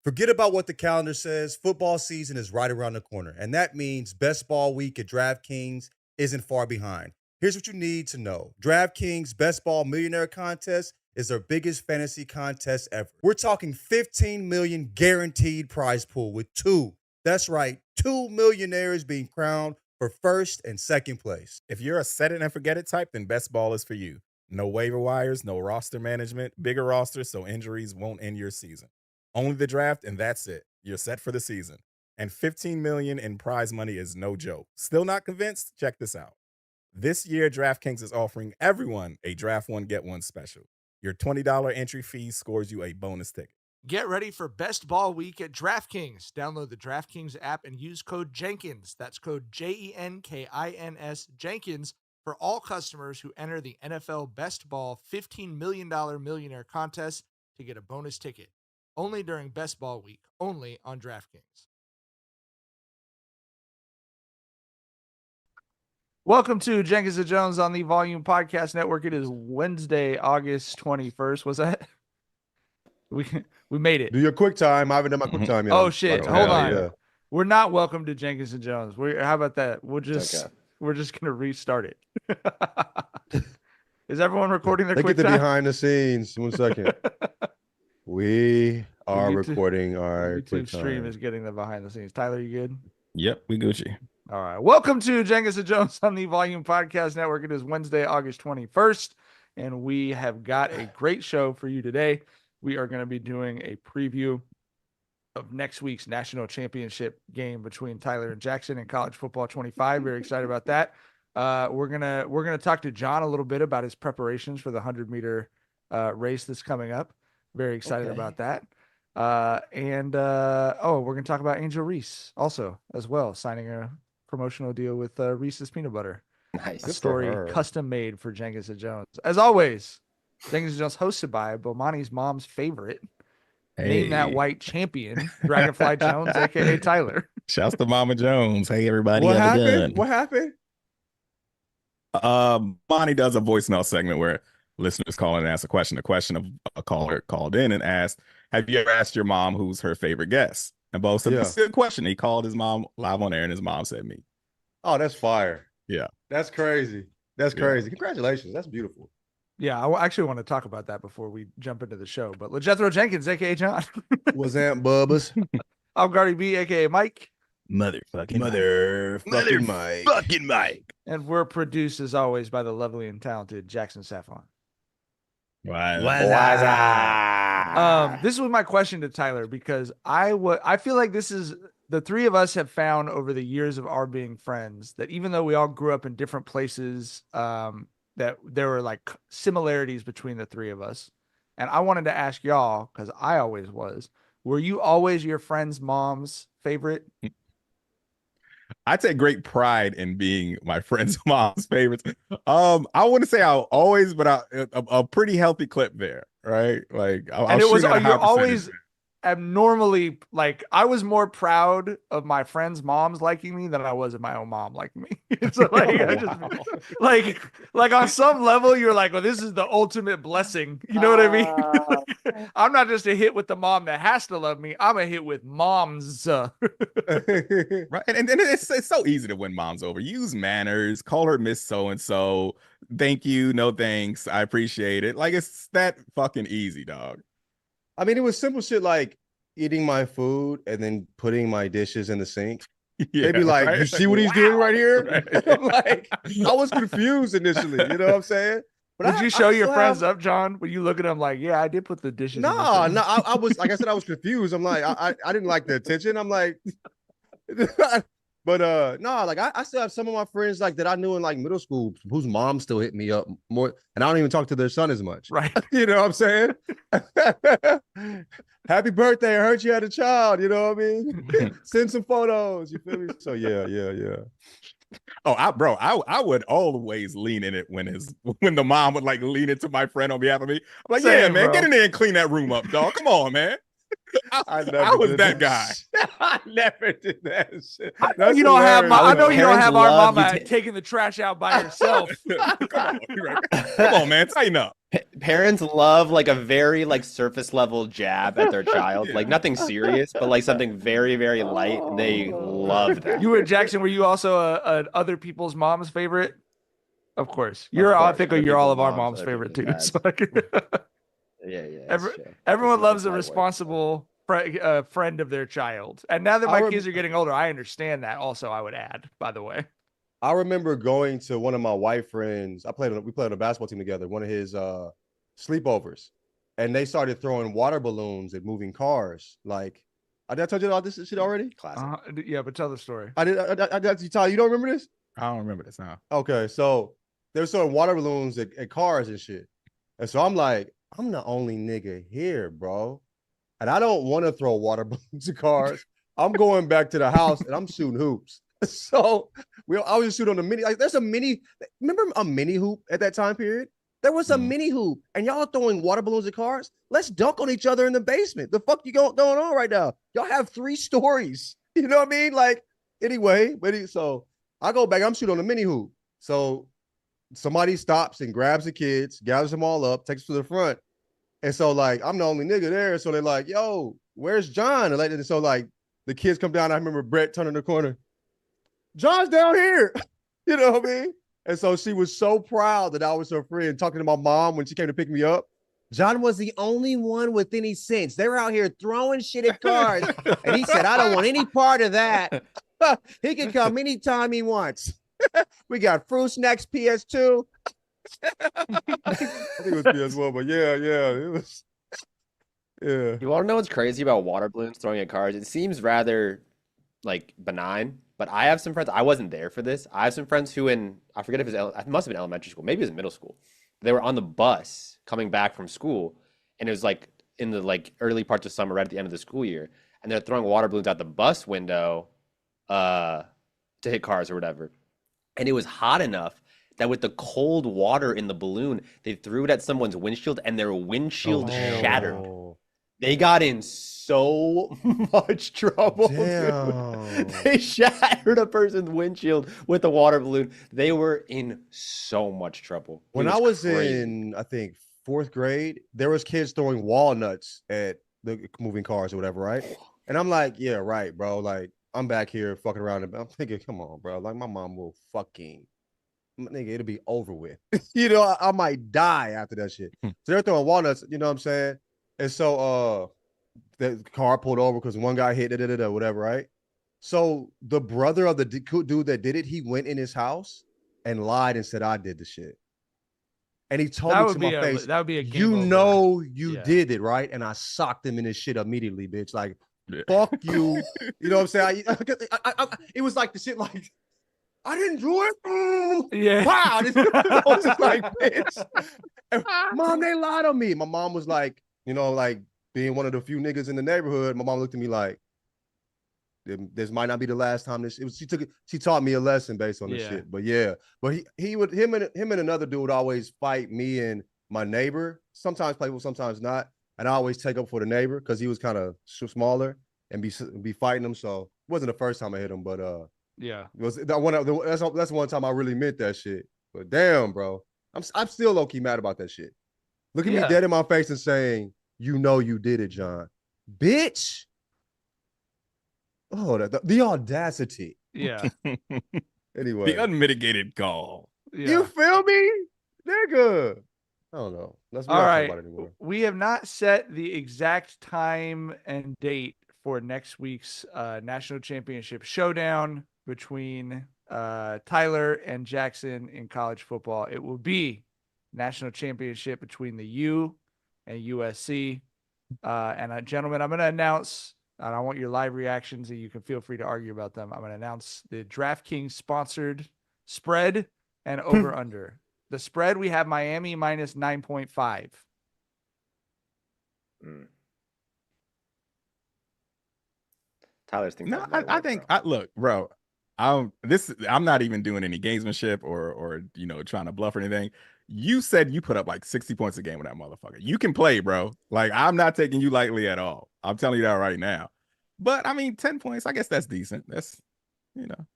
Forget about what the calendar says. Football season is right around the corner, and that means best ball week at DraftKings isn't far behind. Here's what you need to know. DraftKings Best Ball Millionaire Contest is their biggest fantasy contest ever. We're talking 15 million guaranteed prize pool with that's right, 2 millionaires being crowned for first and second place. If you're a set it and forget it type, then best ball is for you. No waiver wires, no roster management, bigger roster so injuries won't end your season. Only the draft, and that's it. You're set for the season. And $15 million in prize money is no joke. Still not convinced? Check this out. This year, DraftKings is offering everyone a Draft One, Get One special. Your $20 entry fee scores you a bonus ticket. Get ready for Best Ball Week at DraftKings. Download the DraftKings app and use code Jenkins. That's code Jenkins, Jenkins, for all customers who enter the NFL Best Ball $15 million millionaire contest to get a bonus ticket. Only during Best Ball Week, only on DraftKings. Welcome to Jenkins and Jones on the Volume Podcast Network. It is Wednesday, August 21st. Was that? We made it. Do your quick time. I haven't done my quick time yet. Oh shit! Hold on. Yeah. We're not welcome to Jenkins and Jones. How about that? We're just gonna restart it. Is everyone recording their quick Get the time? behind the scenes. 1 second. We are recording our YouTube quick stream time. is getting the behind the scenes. Tyler, you good? Yep, we Gucci. All right. Welcome to Jenkins and Jones on the Volume Podcast Network. It is Wednesday, August 21st, and we have got a great show for you today. We are going to be doing a preview of next week's national championship game between Tyler and Jackson in college football 25. Very excited about that. We're gonna talk to John a little bit about his preparations for the 100-meter race that's coming up. Very excited about that. We're gonna talk about Angel Reese also as well, signing a promotional deal with Reese's Peanut Butter. Nice. A story custom made for Jenkins and Jones. As always, Jenkins and Jones hosted by Bomani's mom's favorite. Name that white champion, Dragonfly Jonez, aka Tyler. Shouts to Mama Jones. Hey, everybody. What happened? What happened? Bonnie does a voicemail segment where listeners call in and ask a question. The question of a caller called in and asked, have you ever asked your mom who's her favorite guest? And Bo said, that's a good question. He called his mom live on air and his mom said me. Oh, that's fire. Yeah. That's crazy. That's crazy. Congratulations. That's beautiful. Yeah, I actually want to talk about that before we jump into the show. But LaJethro Jenkins, aka John. What's that, Bubbas? I'm Guardy B, aka Mike. Motherfucking Mike. And we're produced as always by the lovely and talented Jackson Saffron. This was my question to Tyler because I feel like this is the three of us have found over the years of our being friends that even though we all grew up in different places, that there were like similarities between the three of us. And I wanted to ask y'all, because I always was, were you always your friend's mom's favorite? I take great pride in being my friend's mom's favorites. I wouldn't say I'll always, but a pretty healthy clip there, right? Like, you're always abnormally, like, I was more proud of my friends' moms liking me than I was of my own mom liking me. So like, I just like on some level, you're like, well, this is the ultimate blessing. You know what I mean? I'm not just a hit with the mom that has to love me. I'm a hit with moms. Right. And it's so easy to win moms over. Use manners, call her Miss So-and-so. Thank you. No thanks. I appreciate it. Like, it's that fucking easy, dog. I mean, it was simple shit like eating my food and then putting my dishes in the sink. They'd be like, you see what he's doing right here? Right. I'm like, I was confused initially. You know what I'm saying? But did you show your friends up, John? When you look at them like, yeah, I did put the dishes in the sink. No, I was, like I said, I was confused. I'm like, I didn't like the attention. I'm like, but no, like I still have some of my friends like that I knew in like middle school whose mom still hit me up more, and I don't even talk to their son as much. Right. You know what I'm saying? Happy birthday. I heard you had a child. You know what I mean? Send some photos. You feel me? So yeah. Oh, I would always lean in it when the mom would like lean into my friend on behalf of me. I'm like, man, bro. get in there and clean that room up, dog. Come on, man. I was that guy. I never did that shit. I know you don't have hilarious. I know you don't Parents have our love you mama taking the trash out by herself. Come on, man, tighten up. Parents love like a very like surface level jab at their child, like nothing serious, but like something very, very light. They love that. You and Jackson, were you also a other people's mom's favorite? Of course, I think you're all of our mom's favorite too. So Yeah. Everyone loves a responsible friend of their child. And now that my kids are getting older, I understand that. Also, I would add, by the way. I remember going to one of my white friends. We played on a basketball team together. One of his sleepovers, and they started throwing water balloons at moving cars. Like, did I told you about this shit already? Classic. Yeah, but tell the story. I did. Ty, you don't remember this? I don't remember this now. Okay, so they were throwing water balloons at cars and shit, and so I'm like, I'm the only nigga here, bro, and I don't want to throw water balloons at cars. I'm going back to the house and I'm shooting hoops. So I was just shooting on the mini. Like, there's a mini. Remember a mini hoop at that time period? There was a mini hoop, and y'all are throwing water balloons at cars. Let's dunk on each other in the basement. The fuck going on right now? Y'all have 3 stories. You know what I mean? Like, anyway, so I go back. I'm shooting on the mini hoop. So somebody stops and grabs the kids, gathers them all up, takes them to the front, and so like I'm the only nigga there. So they're like, "Yo, where's John?" And so like the kids come down. I remember Brett turning the corner. John's down here. You know what I mean? And so she was so proud that I was her friend, talking to my mom when she came to pick me up. John was the only one with any sense. They were out here throwing shit at cars. And he said, I don't want any part of that. He can come anytime he wants. We got fruit snacks, PS2. I think it was PS1, but yeah, it was. Yeah. You want to know what's crazy about water balloons throwing at cars? It seems rather like benign, but I have some friends. I wasn't there for this. I have some friends who I forget if it must have been elementary school, maybe it was middle school. They were on the bus coming back from school, and it was like in the like early parts of summer, right at the end of the school year, and they're throwing water balloons out the bus window to hit cars or whatever. And it was hot enough that with the cold water in the balloon, they threw it at someone's windshield, and their windshield shattered. They got in so much trouble. Dude. They shattered a person's windshield with a water balloon. They were in so much trouble. When I was in, I think, 4th grade, there was kids throwing walnuts at the moving cars or whatever, right? And I'm like, yeah, right, bro. Like, I'm back here fucking around. I'm thinking, come on, bro. Like, my mom will nigga, it'll be over with. You know, I might die after that shit. So they're throwing walnuts, you know what I'm saying? And so the car pulled over because one guy hit whatever, right? So the brother of the dude that did it, he went in his house and lied and said, I did the shit. And he told me to my face, that would be a game you over. know you did it, right? And I socked him in his shit immediately, bitch. Like, fuck you. You know what I'm saying? It was like the shit like, I didn't do it. Yeah. Wow. I was just like, bitch. And, Mom, they lied on me. My mom was like, you know, like being one of the few niggas in the neighborhood, my mom looked at me like, this might not be the last time she taught me a lesson based on this shit. But yeah, but him and another dude would always fight me and my neighbor, sometimes playful, sometimes not. And I always take up for the neighbor because he was kind of smaller and be fighting him. So it wasn't the first time I hit him, but yeah, it was that's one time I really meant that shit. But damn, bro, I'm still low key mad about that shit. Look at me dead in my face and saying, you know you did it, John. Bitch. Oh, the audacity. Yeah. Anyway. The unmitigated gall. Yeah. You feel me? Nigga. I don't know. Let's All right. talk about it anymore. We have not set the exact time and date for next week's national championship showdown between Tyler and Jackson in college football. It will be national championship between the U and USC. And gentlemen, I'm going to announce, and I want your live reactions, and you can feel free to argue about them. I'm going to announce the DraftKings sponsored spread and over under. The spread, we have Miami minus 9.5. Tyler's thinking. No, I think look, bro. I'm not even doing any gamesmanship or you know, trying to bluff or anything. You said you put up like 60 points a game with that motherfucker. You can play, bro. Like, I'm not taking you lightly at all. I'm telling you that right now. But I mean, 10 points, I guess that's decent. That's, you know.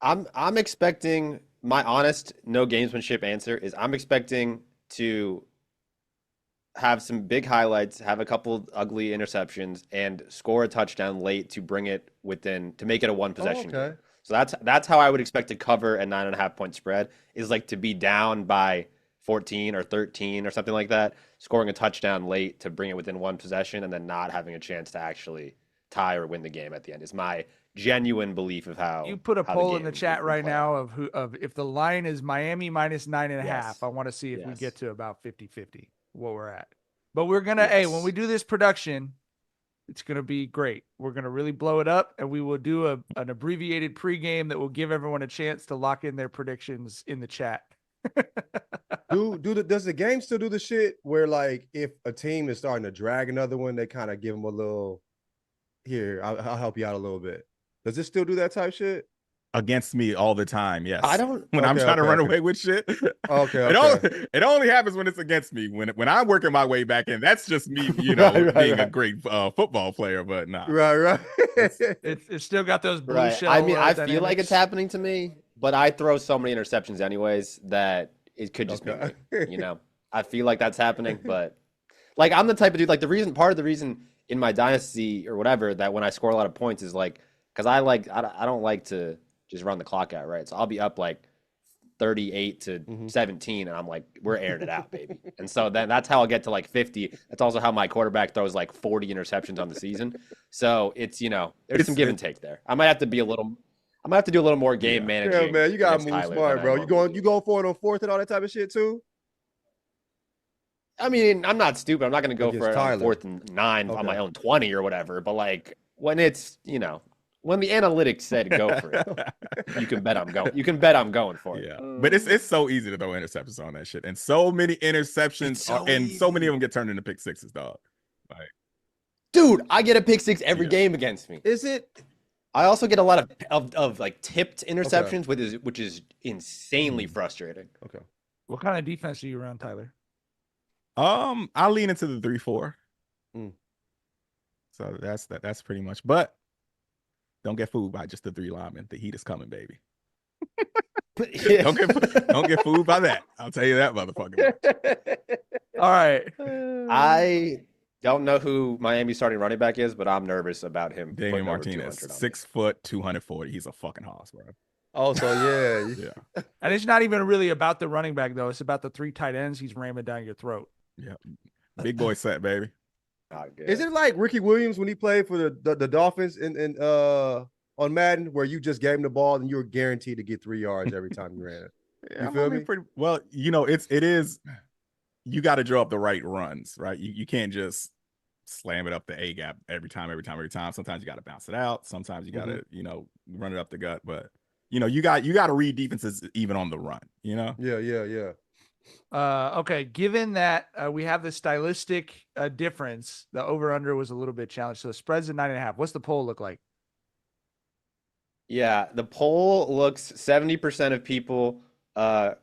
I'm expecting, my honest, no gamesmanship answer is I'm expecting to have some big highlights, have a couple ugly interceptions, and score a touchdown late to bring it within, to make it a one possession game. So that's how I would expect to cover a 9.5 point spread, is like to be down by 14 or 13 or something like that, scoring a touchdown late to bring it within one possession, and then not having a chance to actually tie or win the game at the end is my genuine belief of how you put a poll in the chat right now out. of if the line is Miami minus 9.5. Yes. I want to see if we Yes. get to about 50-50 what we're at. But we're gonna, hey, when we do this production, it's gonna be great. We're gonna really blow it up, and we will do an abbreviated pregame that will give everyone a chance to lock in their predictions in the chat. Does the game still do the shit where, like, if a team is starting to drag another one, they kind of give them a little, here, I'll help you out a little bit. Does it still do that type shit? Against me all the time, yes. I don't. When I'm trying to run away with shit. It only happens when it's against me. When I'm working my way back in, that's just me, you know, being a great football player. But nah. Right. It's still got those blue shell. I mean, I dynamics. feel like it's happening to me, but I throw so many interceptions anyways that it could just be me, you know. I feel like that's happening, but like I'm the type of dude, like part of the reason in my dynasty or whatever that when I score a lot of points is like, because I don't like to just run the clock out, right? So I'll be up like 38 to 17, and I'm like, we're airing it out, baby. And so then that's how I'll get to like 50. That's also how my quarterback throws like 40 interceptions on the season. So it's, you know, there's some give and take there. I might have to do a little more game managing. Yeah, man, you gotta move Tyler smart, bro. You going for it on fourth and all that type of shit too? I mean, I'm not stupid. I'm not going to go for it on 4th and 9 on my own 20 or whatever. But like when it's, you know, when the analytics said go for it, you can bet I'm going. You can bet I'm going for it. Yeah, but it's so easy to throw interceptions on that shit, and so many interceptions, so many of them get turned into pick sixes, dog. Like, dude, I get a pick six every game against me. Is it? I also get a lot of like tipped interceptions, which is insanely frustrating. Okay. What kind of defense are you around, Tyler? I lean into the 3-4. So that's pretty much. But don't get fooled by just the 3 linemen. The heat is coming, baby. Don't get fooled by that. I'll tell you that, motherfucker. All right. I don't know who Miami's starting running back is, but I'm nervous about him. Damian Martinez, 6 foot, 240. He's a fucking hoss, bro. Oh, so yeah. And it's not even really about the running back, though. It's about the 3 tight ends he's ramming down your throat. Yeah. Big boy set, baby. Is it like Ricky Williams when he played for the Dolphins in on Madden, where you just gave him the ball and you were guaranteed to get 3 yards every time you ran it? You feel me? Well, you know, it is. You got to draw up the right runs, right? You can't just slam it up the A gap every time. Sometimes you got to bounce it out. Sometimes you got to, you know, run it up the gut. But you know, you got to read defenses even on the run. You know? Yeah. Okay, given that we have the stylistic difference, the over-under was a little bit challenged. So the spread's at 9.5. What's the poll look like? Yeah, the poll looks 70% of people are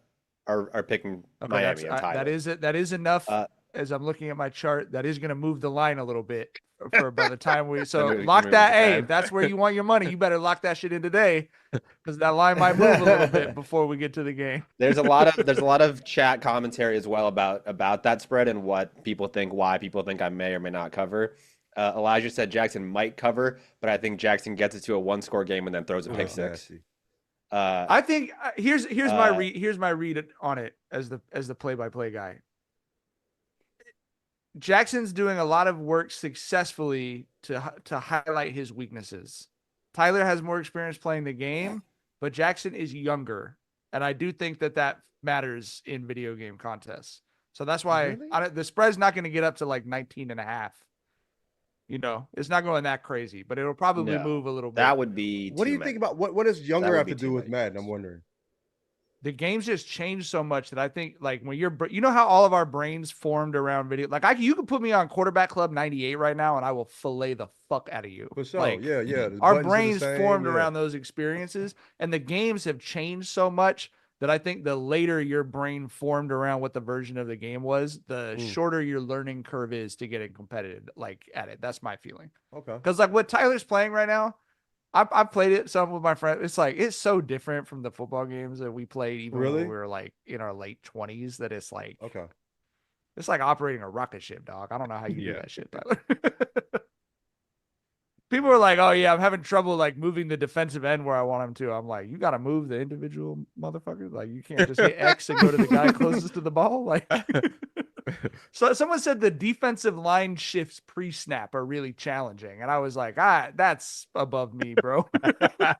picking Miami. That is enough. As I'm looking at my chart, that is going to move the line a little bit for by the time we. So lock that. Hey, if that's where you want your money, you better lock that shit in today, because that line might move a little bit before we get to the game. There's a lot of chat commentary as well about that spread and what people think, why people think I may or may not cover. Elijah said Jackson might cover, but I think Jackson gets it to a 1-score game and then throws a pick six. I think here's my read on it as the play-by-play guy. Jackson's doing a lot of work successfully to highlight his weaknesses. Tyler has more experience playing the game, but Jackson is younger, and I do think that matters in video game contests. So that's why the spread's not going to get up to like 19.5. You know, it's not going that crazy, but it'll probably move a little bit. That would be. What do you think about what does younger have to do with Madden? I'm wondering. The game's just changed so much that I think, like, when you know how all of our brains formed around video. Like, you could put me on Quarterback Club 98 right now, and I will fillet the fuck out of you. For sure. Like, yeah. Our brains formed around those experiences, and the games have changed so much that I think the later your brain formed around what the version of the game was, the shorter your learning curve is to getting competitive at it. That's my feeling. Okay. Because what Tyler's playing right now, I've played it some with my friends. It's so different from the football games that we played even when we were in our late 20s that it's okay. It's like operating a rocket ship, dog. I don't know how you do that shit, Tyler. People are like, oh yeah, I'm having trouble moving the defensive end where I want him to. I'm like, you got to move the individual motherfuckers. You can't just hit X and go to the guy closest to the ball. So someone said the defensive line shifts pre-snap are really challenging. And I was like, that's above me, bro.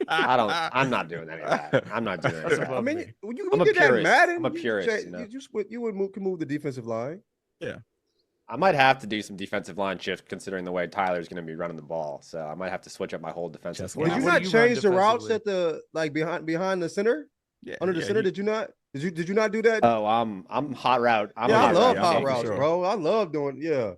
I'm not doing any of that. I'm not doing that. I mean, you I'm a get that purist. Madden. I'm a purist. You can move the defensive line. Yeah. I might have to do some defensive line shift considering the way Tyler's going to be running the ball. So I might have to switch up my whole defensive line. Did you not change the routes at the behind the center? Yeah, under the center, did you not? Did you not do that? Oh, I'm hot route. I love hot routes, bro. I love doing. Yeah,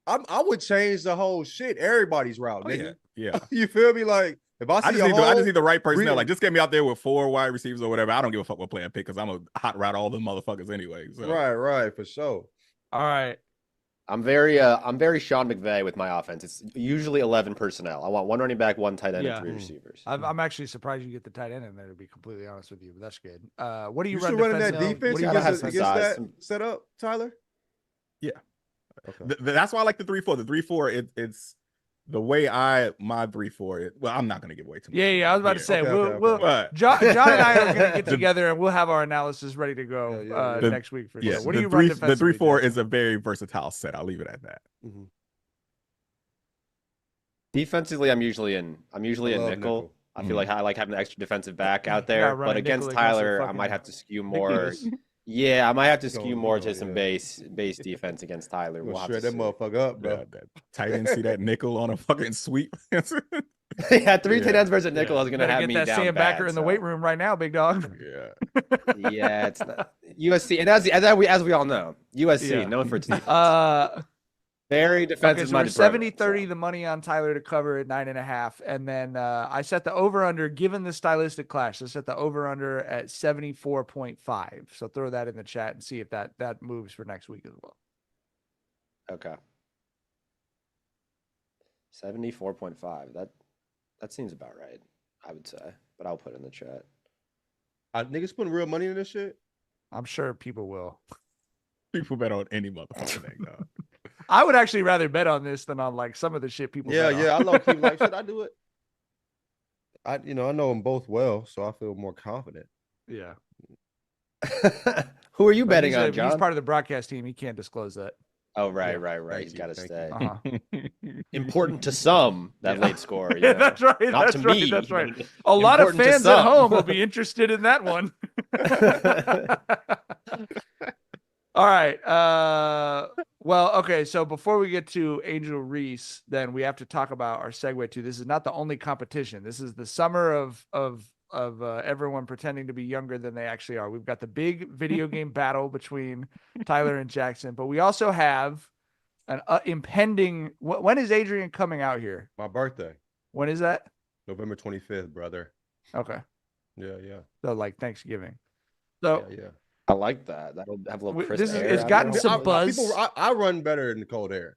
I would change the whole shit. Everybody's route, nigga. Yeah. You feel me? If I see I just need the right personnel. Just get me out there with 4 wide receivers or whatever. I don't give a fuck what player I pick because I'm a hot route all the motherfuckers anyway. So. Right, for sure. All right. I'm very Sean McVay with my offense. It's usually 11 personnel. I want 1 running back, 1 tight end, and 3 receivers. I'm actually surprised you get the tight end in there, to be completely honest with you, but that's good. What do you run running that defense against that setup, Tyler? Yeah. Okay. That's why I like the 3-4. The 3-4, it's the way my 3-4. Well, I'm not going to give away too much. Yeah. I was about to say, John and I are going to get together and we'll have our analysis ready to go next week for sure. What do you run defensively? The 3-4 is a very versatile set. I'll leave it at that. Mm-hmm. Defensively, I'm usually in nickel. I feel like I like having the extra defensive back out there, but against Tyler, I might have to skew more. Yeah, I might have to skew more to some base defense against Tyler. We'll shred that motherfucker up, bro. That tight end see that nickel on a fucking sweep. Yeah, 3 tight ends versus nickel is gonna have me down. Get that Sam Backer in the weight room right now, big dog. Yeah, it's not USC, and as we all know, USC known for its defense. Very defensive. Okay, so we're 70-30 the money on Tyler to cover at 9.5. And then I set the over-under, given the stylistic clash, I set the over-under at 74.5. So throw that in the chat and see if that moves for next week as well. Okay. 74.5. That seems about right, I would say. But I'll put it in the chat. Niggas putting real money in this shit? I'm sure people will. People bet on any motherfucking thing, dog. I would actually rather bet on this than on some of the shit people. Yeah. I love keep should I do it? I know them both well, so I feel more confident. Yeah. Who are you betting on, John? He's part of the broadcast team. He can't disclose that. Oh, right. He's got to stay. Important to some, that late score. That's right. Not to me. That's right. A lot of fans at home will be interested in that one. All right. Well, okay. So before we get to Angel Reese, then we have to talk about our segue to. This is not the only competition. This is the summer of everyone pretending to be younger than they actually are. We've got the big video game battle between Tyler and Jackson, but we also have an impending. When is Adrian coming out here? My birthday. When is that? November 25th, brother. Okay. Yeah. So Thanksgiving. So yeah. I like that. That'll have a little crisp air. It's gotten some buzz. I run better in the cold air.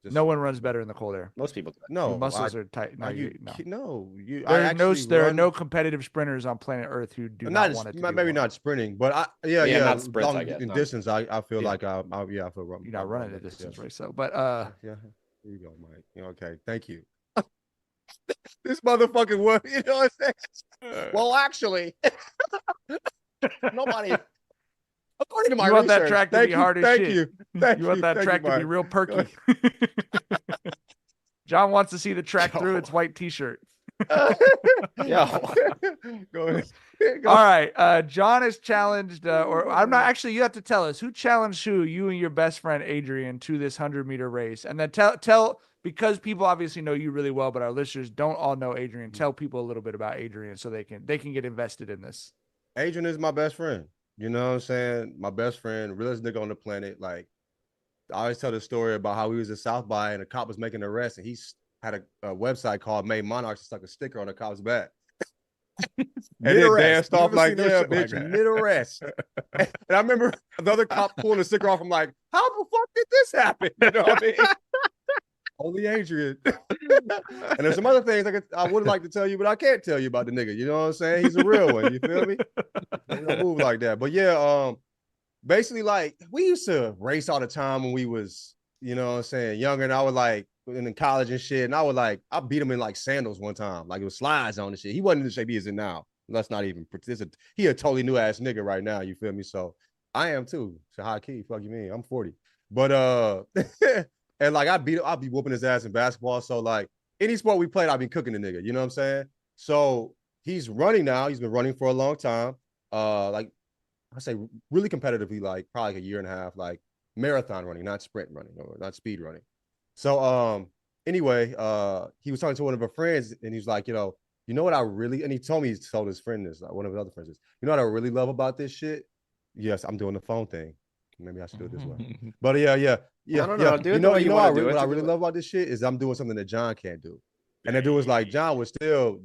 No one runs better in the cold air. Most people do. No, your muscles are tight. No. There are no competitive sprinters on planet Earth who do not want it to maybe not sprinting, but not sprints, I guess, in distance. I feel like I feel you're not running a distance race, so but yeah. Here you go, Mike. Okay, thank you. This motherfucking one, you know what I'm saying? Well, actually, nobody. According to my you want research, that track to be hard as shit. Thank you want that track to be real perky. John wants to see the track through its white t-shirt. Yeah. Go ahead. All right. John is challenged, or I'm not actually. You have to tell us who challenged who. You and your best friend Adrian to this 100-meter race, and then tell because people obviously know you really well, but our listeners don't all know Adrian. Tell people a little bit about Adrian so they can get invested in this. Adrian is my best friend. You know what I'm saying? My best friend, realest nigga on the planet. Like, I always tell the story about how he was at South by and a cop was making an arrest, and he had a website called Made Monarchs and stuck a sticker on the cop's back. And then danced off like, yeah, bitch, like mid-arrest. And I remember the other cop pulling the sticker off. I'm like, how the fuck did this happen? You know what I mean? Only Adrian. And there's some other things I would like to tell you, but I can't tell you about the nigga. You know what I'm saying? He's a real one. You feel me? He don't move like that. But yeah, basically, like, we used to race all the time when we was, you know what I'm saying, younger. And I was like, in college and shit. And I beat him in like sandals one time. Like, it was slides on and shit. He wasn't in the shape he is in now. Let's not even, he a totally new ass nigga right now. You feel me? So I am too. So high key, fuck you mean? I'm 40. But, and like, I'll be whooping his ass in basketball. So like, any sport we played, I've been cooking the nigga. You know what I'm saying? So he's running now. He's been running for a long time. Like, I say really competitively, like probably like a year and a half, like marathon running, not sprint running or not speed running. So anyway, he was talking to one of our friends and he's like, you know what I really, and he told his friend this, like one of his other friends is, you know what I really love about this shit? Yes, I'm doing the phone thing. Maybe I should do it this way. But yeah. No, do it You the know way you what wanna do it. I really love about this shit is I'm doing something that John can't do. And the dude was like, John would still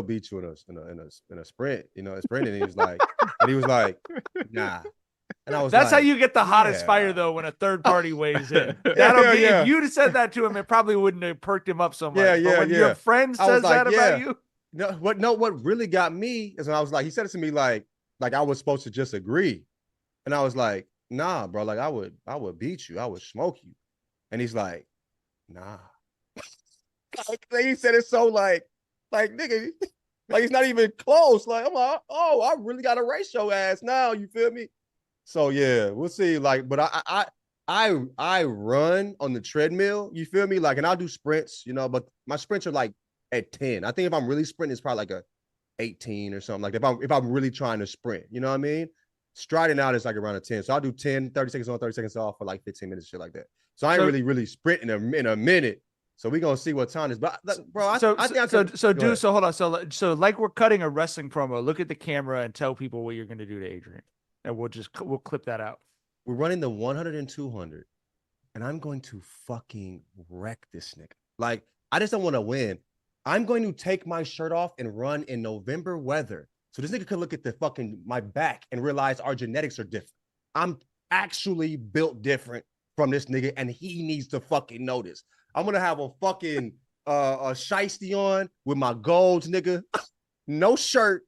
beat you in a sprint, you know, sprinting. And he was like, nah. And I was That's like, how you get the hottest yeah. fire, though, when a third party weighs in. Yeah. If you'd have said that to him, it probably wouldn't have perked him up so much. Yeah, but when your friend says like, that about you, what really got me is when I was like, he said it to me like I was supposed to just agree, and I was like, nah, bro, like I would beat you, I would smoke you, and he's like, nah. Like, he said it so like nigga, like it's not even close. Like I'm like, oh, I really got to race your ass now. You feel me? So yeah, we'll see. Like, but I run on the treadmill. You feel me? Like, and I'll do sprints, you know, but my sprints are like at 10. I think if I'm really sprinting, it's probably like a 18 or something. Like if I'm really trying to sprint, you know what I mean? Striding out is like around a 10. So I'll do 10, 30 seconds on, 30 seconds off for like 15 minutes, shit like that. So I ain't really sprinting in a minute. So we're gonna see what time is. But bro, hold on. So like we're cutting a wrestling promo. Look at the camera and tell people what you're gonna do to Adrian. And we'll clip that out. We're running the 100 and 200. And I'm going to fucking wreck this nigga. Like, I just don't want to win. I'm going to take my shirt off and run in November weather. So this nigga could look at my back and realize our genetics are different. I'm actually built different from this nigga, and he needs to fucking notice. I'm gonna have a fucking a shiesty on with my golds, nigga. No shirt.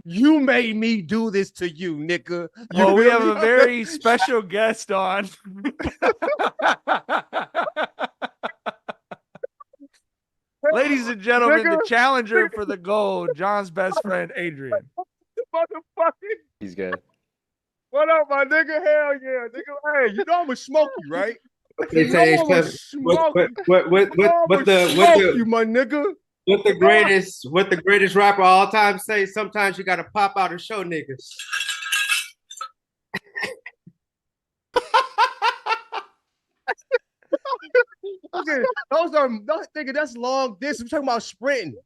You made me do this to you, nigga. We have a very special guest on. Ladies and gentlemen, the challenger for the gold, John's best friend, Adrian. Motherfucking. He's good. What up, my nigga? Hell yeah, nigga. Hey, you know I'm gonna smoke you, right? They say you my nigga. What the greatest rapper of all time say, sometimes you gotta pop out and show niggas. Okay, nigga, that's long distance. We're talking about sprinting.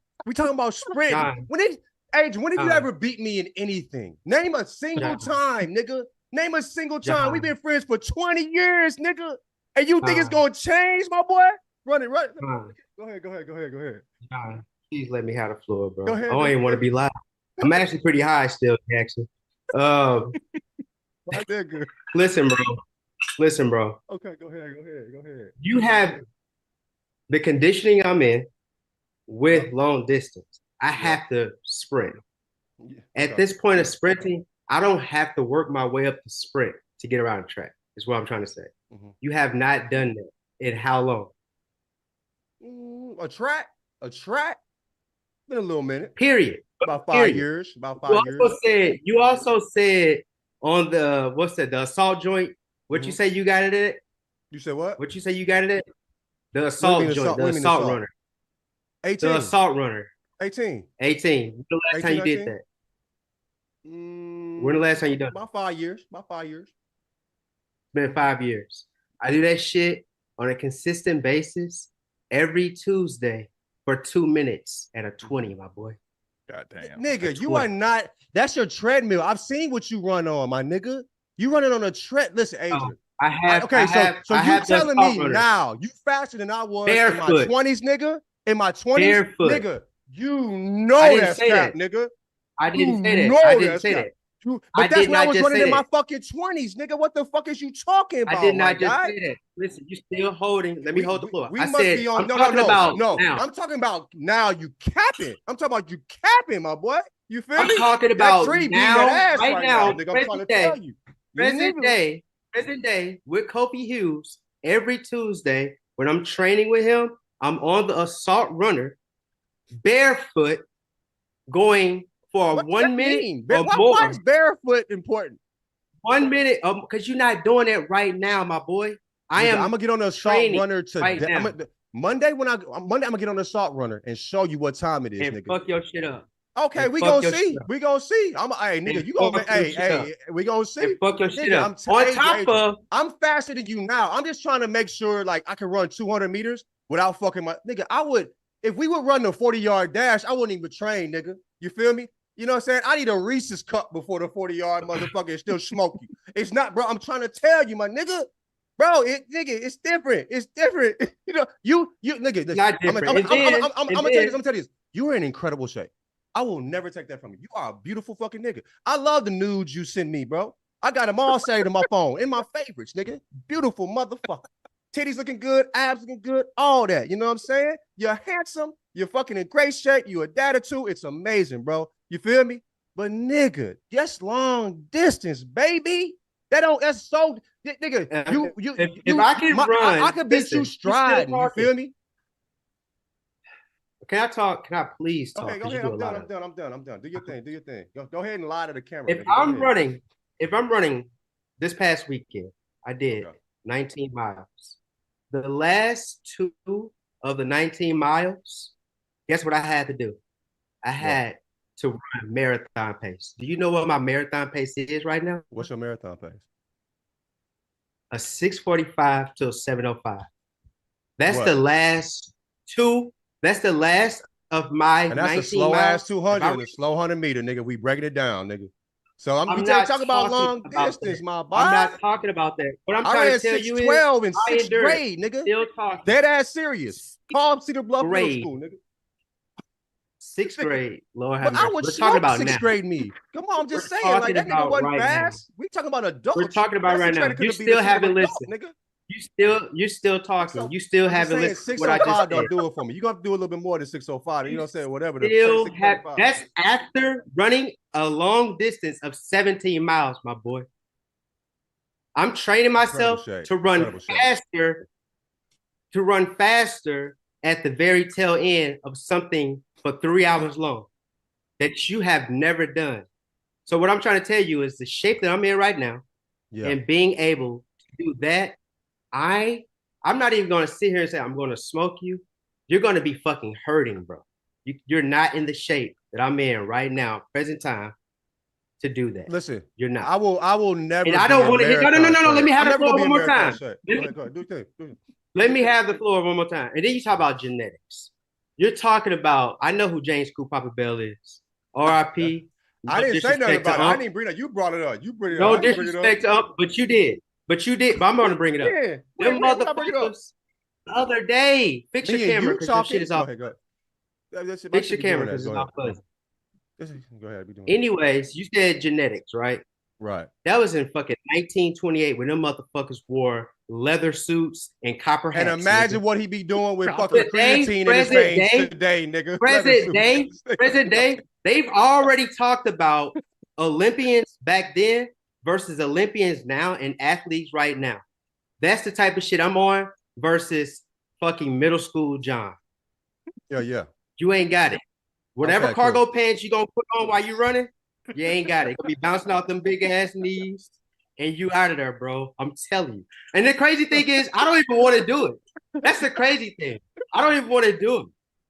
John. When did you ever beat me in anything? Name a single time, nigga. Name a single time. John. We've been friends for 20 years, nigga. And you think it's gonna change, my boy? Run it. Go ahead. John, please let me have the floor, bro. Go ahead, I don't even want to be loud. I'm actually pretty high still, actually. My nigga. Listen, bro. Okay, go ahead. You have the conditioning I'm in with long distance. I have to sprint. Yeah. At this point of sprinting, I don't have to work my way up the sprint to get around the track, is what I'm trying to say. Mm-hmm. You have not done that in how long? A track? Been a little minute. Period. About 5 years. You also said on the the assault joint. What you say you got it at? You said what? What you say you got it at? The assault joint, the assault runner. 18. The assault runner. 18. 18. When the last time you did that? When the last time you done it? About 5 years. It's been 5 years. I do that shit on a consistent basis every Tuesday for 2 minutes at a 20, my boy. God damn. Nigga, you are not. That's your treadmill. I've seen what you run on, my nigga. You running on a tread. Listen, Adrian. I have. So you telling me now you faster than I was barefoot. in my 20s, nigga? In my 20s, barefoot. nigga. You know I didn't that's say cap, that. nigga. I didn't say You that. know I didn't that's say cap. that. But that's when I was running in my that. fucking 20s, nigga. What the fuck is you talking about? I did my not just guy? say that. Listen, you still holding. Let me hold the floor. We I must said, be on. I'm talking about no. now. I'm talking about now. You capping. I'm talking about you capping, my boy. You feel I'm me? talking That about tree beating now, that ass right now, nigga. I'm trying to tell you. present day with Kofi Hughes. Every Tuesday when I'm training with him, I'm on the assault runner, barefoot, going for What's 1 that minute mean? or Why more. is barefoot important? 1 minute, because you're not doing that right now, my boy. I'm gonna get on the assault runner today. Right now. Monday, I'm gonna get on the assault runner and show you what time it is, And nigga. fuck your shit up. Okay, we gonna see. We gonna see. Hey, nigga, you gonna we gonna see. And fuck your shit up. I'm faster than you now. I'm just trying to make sure like I can run 200 meters without fucking my nigga. I would, if we would run the 40-yard dash, I wouldn't even train, nigga. You feel me? You know what I'm saying? I need a Reese's cup before the 40-yard motherfucker is still smoky. It's not, bro. I'm trying to tell you, my nigga. Bro, it's different. It's different. You know, you nigga. Not different. I'm gonna tell you this. You are in incredible shape. I will never take that from you. You are a beautiful fucking nigga. I love the nudes you send me, bro. I got them all saved in my phone, in my favorites, nigga. Beautiful motherfucker. Titties looking good, abs looking good, all that. You know what I'm saying? You're handsome. You're fucking in great shape. You're a dad or two. It's amazing, bro. You feel me? But nigga, just long distance, baby. That's so nigga. If I can run, I could beat you striding. You feel me? Can I talk? Can I please talk? Okay, go ahead. I'm done. Do your thing. Go ahead and lie to the camera. If I'm running this past weekend, I did 19 miles. The last 2 of the 19 miles, guess what I had to do? I had to run marathon pace. Do you know what my marathon pace is right now? What's your marathon pace? A 6:45 to a 7:05. That's the last 2. That's the last of my. And that's 19 a slow miles. Ass 200 and a slow 100-meter, nigga. We breaking it down, nigga. So I'm not talking about long distance, my boy. I'm not talking about that. What I'm trying to tell you is 12 in 6th grade, nigga. Still talking. Dead ass serious. Palm Cedar Bluff Middle School, nigga. 6th grade, Lord have mercy. We're talking about 6th grade me. Come on, I'm just saying, like that nigga wasn't fast. We talking about adults. We're talking about right now. You still haven't listened, nigga. You still talking. So, you still haven't listened. 605 don't do it for me. You're gonna have to do a little bit more than 605. You know what I'm saying? Whatever. That's after running a long distance of 17 miles, my boy. I'm training myself to run faster. To run faster at the very tail end of something for 3 hours long that you have never done. So what I'm trying to tell you is the shape that I'm in right now, and being able to do that. I'm not even going to sit here and say I'm going to smoke you. You're going to be fucking hurting, bro. You're not in the shape that I'm in right now, present time, to do that. Listen, you're not. I will never. And I don't want to get no. Let me have the floor one more time. Let me have the floor one more time. And then you talk about genetics. You're talking about. I know who James Cool Papa Bell is. R.I.P. I didn't say nothing about it. I didn't bring it up. You brought it up. You bring it up. No disrespect up, but you did. But I'm going to bring it up. Yeah. Them motherfuckers the other day. Fix your camera because your shit is off. Go ahead. Fix your camera because it's off fuzzy. Go ahead. Anyways, you said genetics, right? Right. That was in fucking 1928 when them motherfuckers wore leather suits and copper hats. And imagine what he be doing with fucking creatine in his veins today, nigga. Present day, they've already talked about Olympians back then versus Olympians now and athletes right now. That's the type of shit I'm on versus fucking middle school John. Yeah. You ain't got it. Whatever cargo pants you gonna put on while you running, you ain't got it. You're gonna be bouncing off them big ass knees and you out of there, bro. I'm telling you. And the crazy thing is, I don't even want to do it. That's the crazy thing. I don't even want to do it.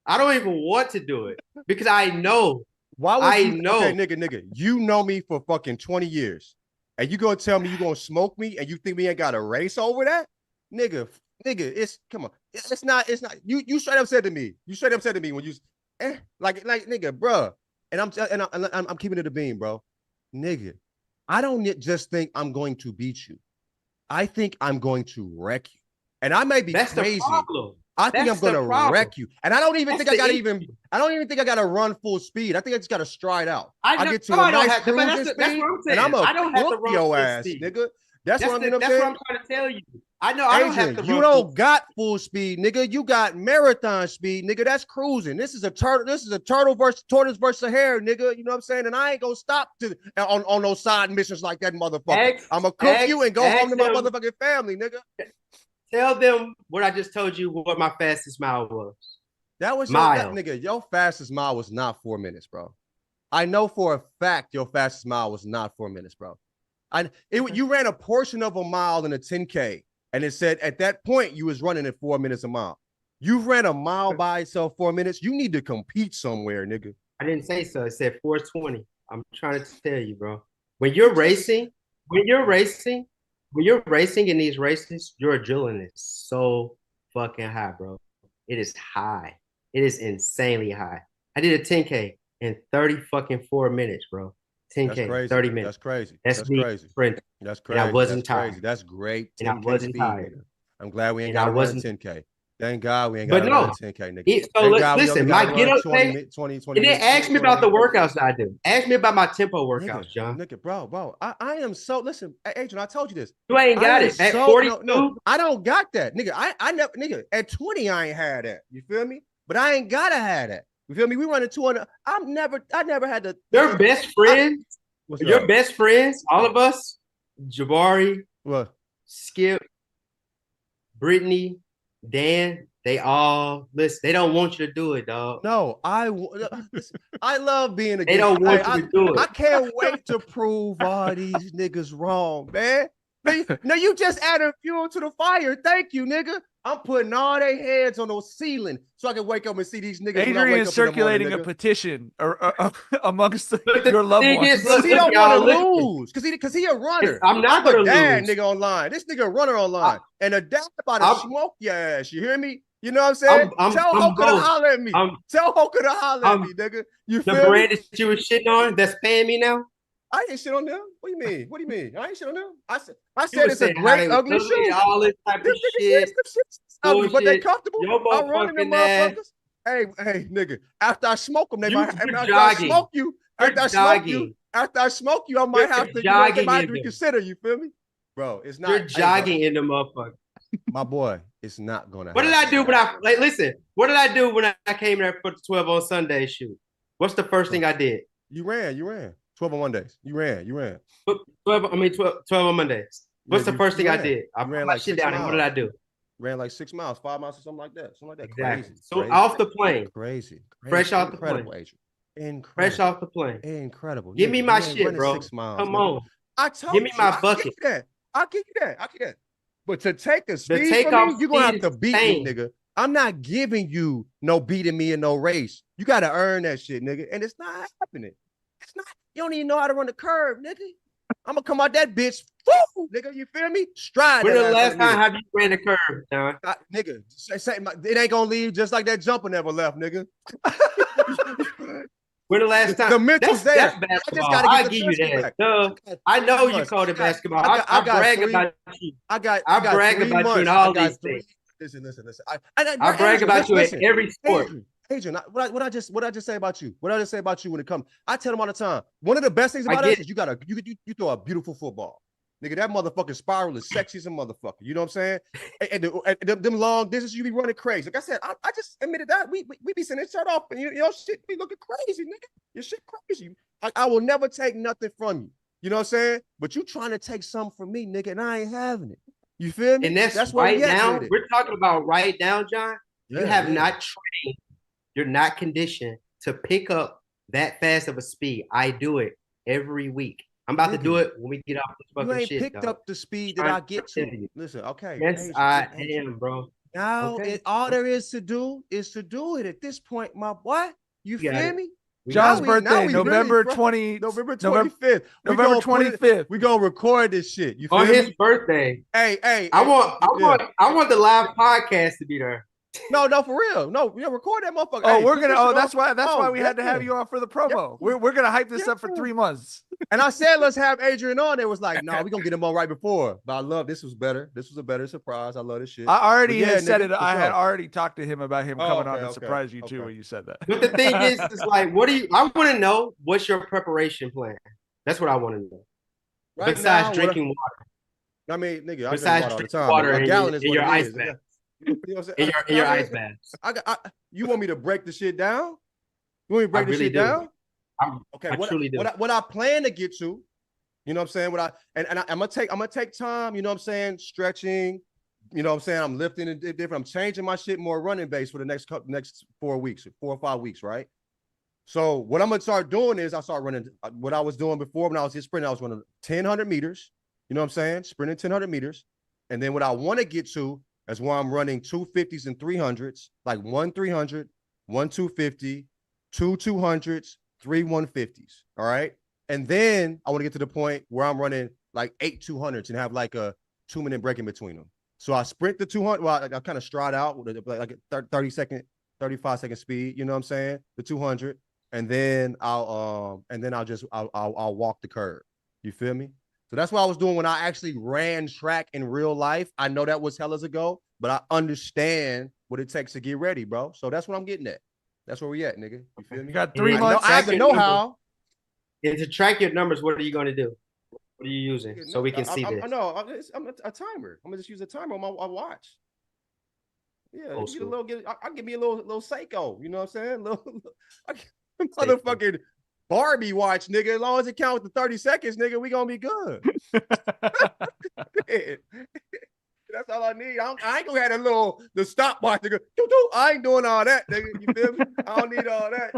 I don't even want to do it because I know. Why would you know? Okay, nigga, you know me for fucking 20 years. And you gonna tell me you gonna smoke me and you think we ain't got a race over that? Nigga, it's come on. It's not. You straight up said to me. You straight up said to me when you like nigga, bro. And I'm keeping it a beam, bro. Nigga, I don't just think I'm going to beat you. I think I'm going to wreck you. And I may be crazy. The problem. I think I'm gonna wreck you, and I don't even think I gotta issue. I don't even think I gotta run full speed. I think I just gotta stride out. I get to a nice cruising speed, that's what I'm saying. and I'm I don't have to cook run your full ass, speed. nigga. That's what I'm That's what I'm trying to tell you. I know I don't have to run. You don't got full speed, nigga. You got marathon speed, nigga. That's cruising. This is a tortoise versus a hare, nigga. You know what I'm saying? And I ain't gonna stop on those side missions like that, motherfucker. I'm gonna cook you and go home to my motherfucking family, nigga. Tell them what I just told you. What my fastest mile was. That was nigga. Your fastest mile was not 4 minutes, bro. I know for a fact your fastest mile was not 4 minutes, bro. You ran a portion of a mile in a 10K, and it said at that point you was running at 4 minutes a mile. You ran a mile by itself 4 minutes. You need to compete somewhere, nigga. I didn't say so. It said 4:20. I'm trying to tell you, bro. When you're racing in these races, your adrenaline is so fucking high, bro. It is high. It is insanely high. I did a 10K in 4 minutes, bro. 10K, 30 minutes. That's crazy. That's me crazy. sprinting. That's crazy. And I wasn't tired. That's great. And I wasn't tired. Nigga. I'm glad we ain't got to run 10K. Thank God we ain't got to run 10K, nigga. So listen, my get up day, 20 and then ask me about the workouts that I do. Ask me about my tempo workouts, John. Nigga, bro. I am so, listen, Adrian, I told you this. You ain't got it. At 42? No, I don't got that. Nigga, I never, nigga, at 20, I ain't had that. You feel me? But I ain't gotta have that. You feel me? We running 200. I never had to. Your best friends, best friends, all of us, Jabari, what? Skip, Brittany, Dan, they all listen. They don't want you to do it, dog. No, I love being a. They don't want you to do it. I can't wait to prove all these niggas wrong, man. No, you just added fuel to the fire. Thank you, nigga. I'm putting all their heads on those ceiling so I can wake up and see these niggas. Adrian is circulating a petition amongst your loved ones. Because he don't want to lose. Because he a runner. I'm not going to lose. Nigga online. This nigga a runner online. And a dad about to smoke your ass. You hear me? You know what I'm saying? Tell Hoka to holler at me. Tell Hoka to holler at me, nigga. You feel me? The brand that you was shitting on that's paying me now? I ain't shit on them. What do you mean? I ain't shit on them. I said it's a great ugly shoe. All this type of shit. Ugly, but they comfortable. I'm running them motherfuckers. Hey, nigga. After I smoke them, after I smoke you, I might have to reconsider. You feel me, bro? It's not. You're jogging in the motherfucker. My boy, it's not gonna. What did I do when listen? What did I do when I came there for the 12 on Sunday shoot? What's the first thing I did? You ran. 12 on Mondays. You ran. 12 on Mondays. What's the first thing I did? I ran like shit down. And what did I do? Ran like 6 miles, 5 miles, or something like that. Exactly. Crazy. So off the plane. Crazy. Fresh off the plane. Incredible. Fresh off the plane. Incredible. Give me my shit, bro. 6 miles, come on. Give me my bucket. I'll give you that. But to take the speed from me, you're going to have to beat me, nigga. I'm not giving you no beating me in no race. You got to earn that shit, nigga. And it's not happening. It's not. You don't even know how to run the curve, nigga. I'm gonna come out that bitch, woo, nigga. You feel me? Stride. When the last time have you ran the curve, John? Nigga, it ain't gonna leave just like that jumper never left, nigga. When the last time? The mental's there. That's basketball. I give you that. I know you called it basketball. I brag about you. I brag about you in all these things. Listen. I brag about you in every sport. Adrian, what I just say about you? What I just say about you when it comes? I tell them all the time. One of the best things about us is you throw a beautiful football, nigga. That motherfucking spiral is sexy as a motherfucker. You know what I'm saying? And them long distance, you be running crazy. Like I said, I just admitted that we be sending that shirt off, and your shit be looking crazy, nigga. Your shit crazy. I will never take nothing from you. You know what I'm saying? But you trying to take something from me, nigga, and I ain't having it. You feel me? And that's right now. We're talking about right now, John. You have not trained. You're not conditioned to pick up that fast of a speed. I do it every week. I'm about to do it when we get off this fucking shit. You ain't picked up the speed that I get to. Listen, okay. Yes, I am, bro. Now, all there is to do it at this point, my boy. You feel me? John's birthday, November 25th. November 25th. We're gonna record this shit. You feel on me? His birthday. Hey. I want the live podcast to be there. No, for real. No, record that motherfucker. Oh, Hey, we're put gonna. this Oh, shit that's on. why we had to yeah. have you on for the promo. Yeah. We're gonna hype this up for Yeah. 3 months. And I said, let's have Adrian on. It was like, no, we're gonna get him on right before. But I love this was better. This was a better surprise. I love this shit. I already But yeah, had said nigga, it. for I had sure. already talked to him about him coming on and okay, surprise you too okay. when you said that. But the thing is like, I want to know what's your preparation plan? That's what I want to know. Right Besides now, drinking water. I mean, nigga, I drink Besides water all the drinking time. water A in gallon is in what your it ice is. bath. You know what I'm saying? In your ice bath. You want me to break the shit down? You want me to break the really shit do. down? I truly do. What I plan to get to, you know what I'm saying? I'm gonna take time, you know what I'm saying? Stretching, you know what I'm saying? I'm lifting it different. I'm changing my shit more running base for the next 4 weeks, 4 or 5 weeks, right? So what I'm gonna start doing is I start running what I was doing before when I was just sprinting. I was running 1,000 meters, you know what I'm saying? Sprinting 1,000 meters. And then what I want to get to is where I'm running 250s and 300s, like 1 300, 1 250, 2 200s, 3 150s. All right. And then I want to get to the point where I'm running like 8 200s and have like a 2-minute break in between them. So I sprint the 200. Well, I kind of stride out with like a 35 second speed. You know what I'm saying? The 200, and then I'll walk the curve. You feel me? So that's what I was doing when I actually ran track in real life. I know that was hellas ago, but I understand what it takes to get ready, bro. So that's what I'm getting at. That's where we at, nigga. You feel me? You got 3 months. I have the know-how. And to track your numbers, what are you going to do? What are you using so we can see this? I'm a timer. I'm gonna just use a timer on my watch. Yeah, I'll give me a little Seiko. You know what I'm saying? Motherfucking Barbie watch, nigga. As long as it counts the 30 seconds, nigga, we gonna be good. That's all I need. I ain't gonna have the stopwatch, nigga. I ain't doing all that, nigga. You feel me? I don't need all that.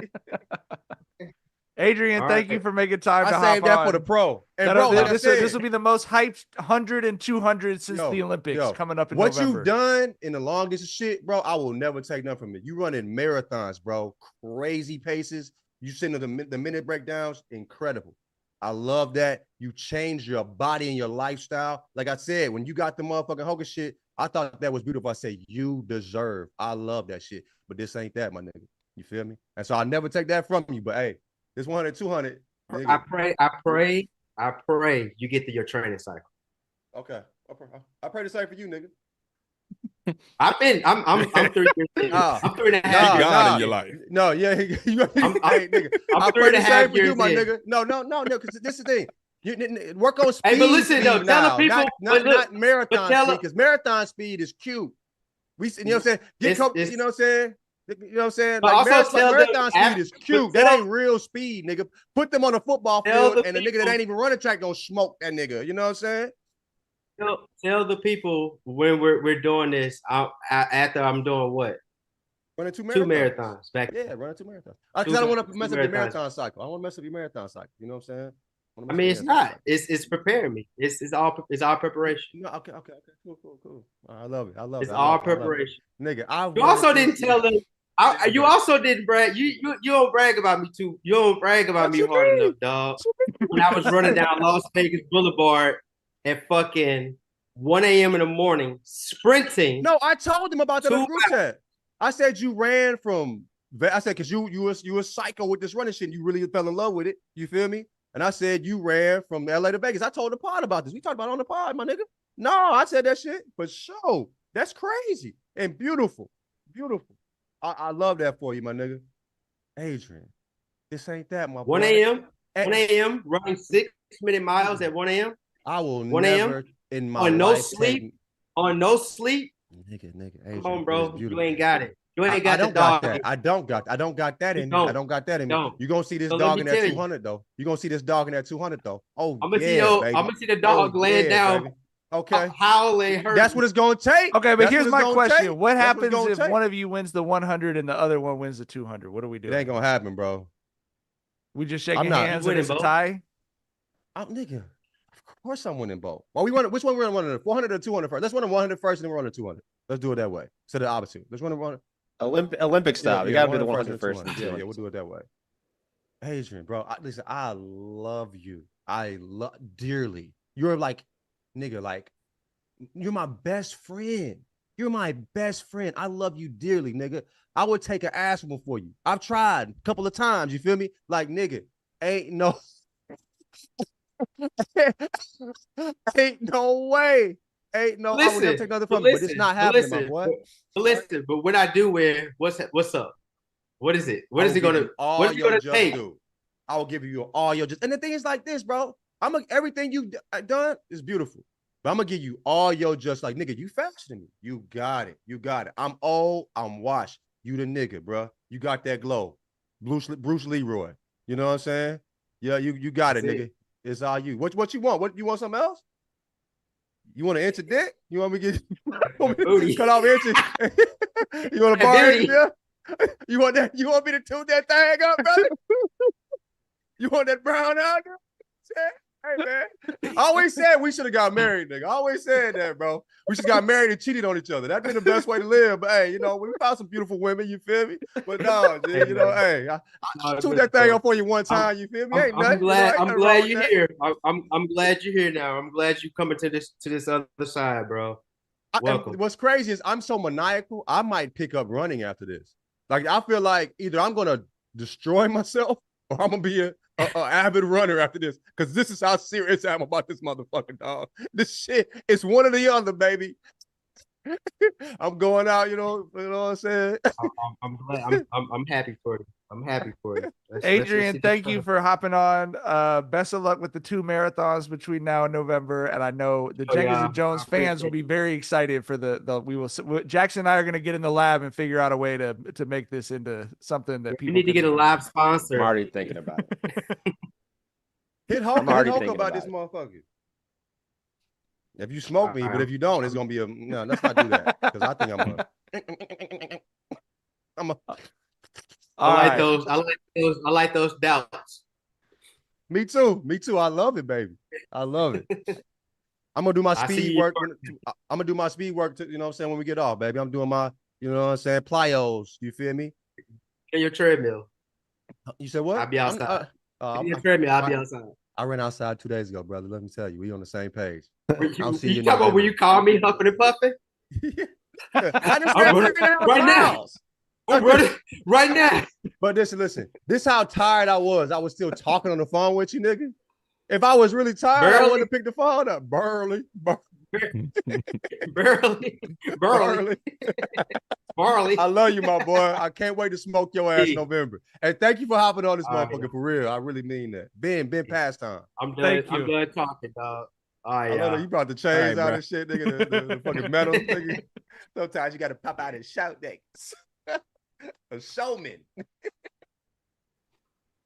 Adrian, thank you for making time to hop on. I saved that for the pro. And bro, this will be the most hyped 100 and 200 since the Olympics coming up in November. What you've done in the longest shit, bro, I will never take nothing from it. You running marathons, bro. Crazy paces. You sitting the minute breakdowns, incredible. I love that. You changed your body and your lifestyle. Like I said, when you got the motherfucking Hogan shit, I thought that was beautiful. I said, you deserve. I love that shit. But this ain't that, my nigga. You feel me? And so I'll never take that from you. But hey, this 100, 200. Nigga. I pray you get to your training cycle. Okay. I pray the same for you, nigga. I'm 3 years in. I'm 3.5 years God in your life. No, yeah. Nigga. I'm I pray the same for you, years my in. nigga. No, because this is the thing. You work on speed. Hey, but listen, though, now, tell the people, not marathon speed, because marathon speed is cute. You know what I'm saying? You know what I'm saying? You know what I'm saying? Like marathon speed is cute. That ain't real speed, nigga. Put them on a football field, and the nigga that ain't even running track gonna smoke that nigga. You know what I'm saying? Tell the people when we're doing this. After I'm doing what? Running 2 marathons. Running 2 marathons. Because I don't want to mess up your marathon cycle. I don't want to mess up your marathon cycle. You know what I'm saying? I mean, it's not. It's preparing me. It's all preparation. No, okay. Cool. I love it. It's all preparation. Nigga, you also didn't tell them. You also didn't brag. You don't brag about me too. You don't brag about me hard enough, dog. When I was running down Las Vegas Boulevard at fucking 1 a.m. in the morning, sprinting. No, I told them about that in the group chat. I said you ran from. I said because you were psycho with this running shit. And you really fell in love with it. You feel me? And I said you ran from LA to Vegas. I told the pod about this. We talked about it on the pod, my nigga. No, I said that shit for sure. That's crazy and beautiful. Beautiful. I love that for you, my nigga. Adrian, this ain't that, my boy. 1 a.m. 1 a.m. running 6-minute miles at 1 a.m. I will never in my on life no sleep. On no sleep. Nigga. Adrian, come on, bro. You ain't got it. You ain't got the dog. I don't got that in me. I don't got that in me. You gonna see this dog in that 200 though. You gonna see this dog in that 200 though. Oh, I'm gonna see the dog laying down. Baby. Okay. Howling. That's what it's gonna take. Okay, but here's my question: take. What happens if one of you wins the 100 and the other one wins the 200? What do we do? It ain't gonna happen, bro. We just shaking hands and it's a tie. Nigga. Of course I'm winning both. Well, which one we're running? 400 or 200 first? Let's run 100 first, and then we're running 200. Let's do it that way. So the opposite. Let's run 100. Olympic style. You gotta do the 100 first. Yeah, we'll do it that way. Adrian, bro, listen, I love you. I love dearly. You're like, nigga, like, you're my best friend. You're my best friend. I love you dearly, nigga. I would take an ass whooping for you. I've tried a couple of times. You feel me? Like, nigga, ain't no ain't no way. Ain't no, I would never take nothing from you, but it's not happening, my boy. But when I do win, what's up? What is it? What is it gonna take? I will give you all your just. And the thing is like this, bro. Everything you done is beautiful, but I'm gonna give you all your just. Like, nigga, you faster than me. You got it. You got it. I'm old. I'm washed. You the nigga, bro. You got that glow. Bruce Leroy. You know what I'm saying? Yeah, you got it, nigga. It's all you. What you want? What you want? Something else? You want an inch of dick? You want me to get cut off inches? You want a bar? Yeah? You want that? You want me to tune that thing up, brother? You want that brown out? Hey, man. I always said we should have got married, nigga. I always said that, bro. We just got married and cheated on each other. That'd been the best way to live. But hey, we found some beautiful women, you feel me? But no, dude, hey, I tuned that thing up for you one time, you feel me? I'm glad you're here. I'm glad you're here now. I'm glad you coming to this other side, bro. Welcome. What's crazy is I'm so maniacal, I might pick up running after this. Like, I feel like either I'm gonna destroy myself or I'm gonna be a avid runner after this, because this is how serious I am about this motherfucking dog. This shit is one or the other, baby. I'm going out, you know what I'm saying? I'm glad. I'm happy for you. I'm happy for you. Adrian, thank you for hopping on. Best of luck with the 2 marathons between now and November. And I know the Jenkins and Jones fans will be very excited for Jackson and I are going to get in the lab and figure out a way to make this into something that people need to get a live sponsor. I'm already thinking about it. Hit Hulk about this motherfucker. If you smoke me, but if you don't, it's gonna be no. Let's not do that, because I think I like those doubts. Me too. I love it, baby. I love it. I'm gonna do my speed work. I'm gonna do my speed work. You know what I'm saying? When we get off, baby, I'm doing my, you know what I'm saying, plyos. You feel me? In your treadmill. You said what? I'll be outside. In your treadmill, I'll be outside. I ran outside 2 days ago, brother. Let me tell you, we on the same page. I'll see you talking about when you call me huffing and puffing? I just right now. Right now. But listen. This how tired I was. I was still talking on the phone with you, nigga. If I was really tired, I wouldn't have picked the phone up. Barely. I love you, my boy. I can't wait to smoke your ass in November. And thank you for hopping on this motherfucker for real. I really mean that. Been past time. I'm done talking, dog. All right, I know you brought the chains out and shit, nigga. The fucking metal, nigga. Sometimes you got to pop out and shout, niggas. A showman.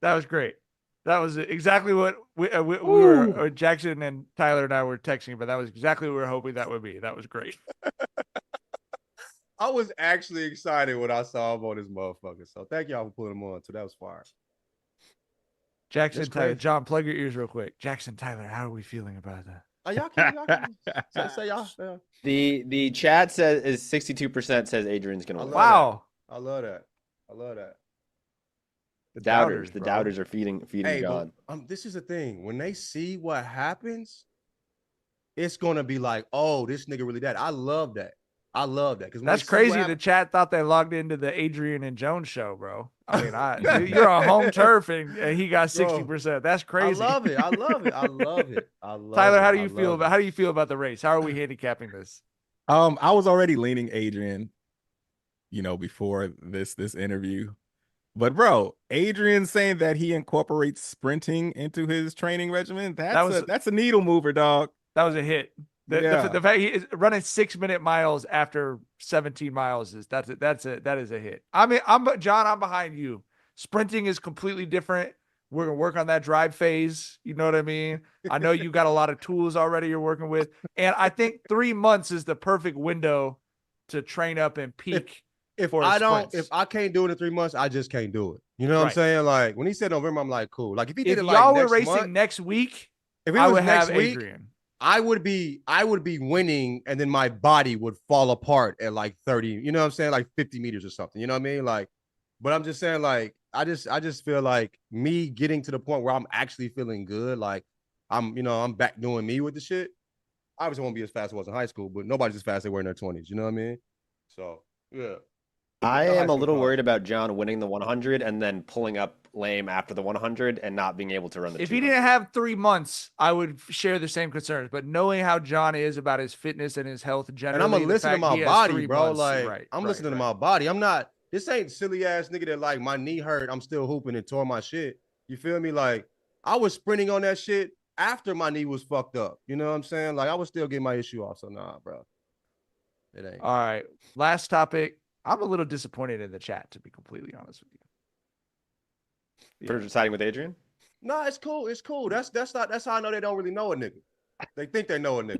That was great. That was exactly what we were. Jackson and Tyler and I were texting, but that was exactly what we were hoping that would be. That was great. I was actually excited when I saw him on this motherfucker. So thank y'all for putting him on. So that was fire. Jackson, Tyler, John, plug your ears real quick. Jackson, Tyler, how are we feeling about that? Y'all can say y'all. The chat says 62% says Adrian's gonna win. Wow. I love that. The doubters are feeding God. But, this is the thing. When they see what happens, it's gonna be like, oh, this nigga really dead. I love that. Because that's crazy. The chat thought they logged into the Adrian and Jones show, bro. I mean, you're on home turf and he got 60%. That's crazy. I love it. Tyler, how do you feel about the race? How are we handicapping this? I was already leaning Adrian, before this interview. But bro, Adrian saying that he incorporates sprinting into his training regimen, that's a needle mover, dog. That was a hit. The fact he is running 6-minute miles after 17 miles that is a hit. I mean, I'm behind you. Sprinting is completely different. We're gonna work on that drive phase. You know what I mean? I know you got a lot of tools already you're working with, and I think 3 months is the perfect window to train up and peak. If I can't do it in 3 months, I just can't do it. You know what I'm saying? Like when he said November, I'm like, cool. Like if he did it like y'all next were racing month, next week, if it I was would next have week, Adrian. I would be winning, and then my body would fall apart at like 30, you know what I'm saying? Like 50 meters or something. You know what I mean? Like, but I'm just saying, like, I just feel like me getting to the point where I'm actually feeling good, like I'm back doing me with the shit. obviously won't be as fast as I was in high school, but nobody's as fast as they were in their 20s. You know what I mean? So yeah. I am a little worried about John winning the 100 and then pulling up lame after the 100 and not being able to run the 200. If he didn't have 3 months, I would share the same concerns. But knowing how John is about his fitness and his health generally, and I'm gonna listen to my body, bro. Months, like I'm listening to my body. I'm not. This ain't silly ass nigga that like my knee hurt. I'm still hooping and tore my shit. You feel me? Like I was sprinting on that shit after my knee was fucked up. You know what I'm saying? Like I was still getting my issue off. So nah, bro. It ain't. All right. Last topic. I'm a little disappointed in the chat, to be completely honest with you. For siding with Adrian? No, it's cool. It's cool. That's how I know they don't really know a nigga. They think they know a nigga.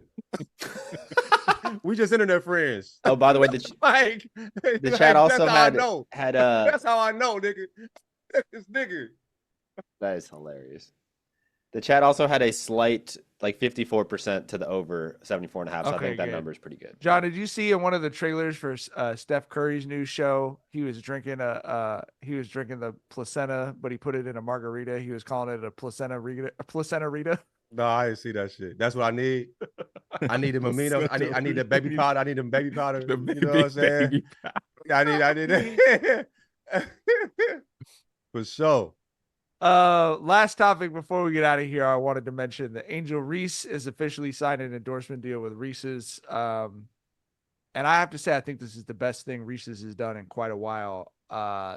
We just internet friends. Oh, by the way, the chat also had that's how I know, nigga. This nigga. That is hilarious. The chat also had a slight, like 54% to the over 74.5. So I think that number is pretty good. John, did you see in one of the trailers for Steph Curry's new show? He was drinking the placenta, but he put it in a margarita. He was calling it a placenta Rita. No, I didn't see that shit. That's what I need. I need the amino. I need the baby powder. I need them baby powder. You know what I'm saying? I need that. For sure. Last topic before we get out of here, I wanted to mention that Angel Reese is officially signed an endorsement deal with Reese's. And I have to say, I think this is the best thing Reese's has done in quite a while.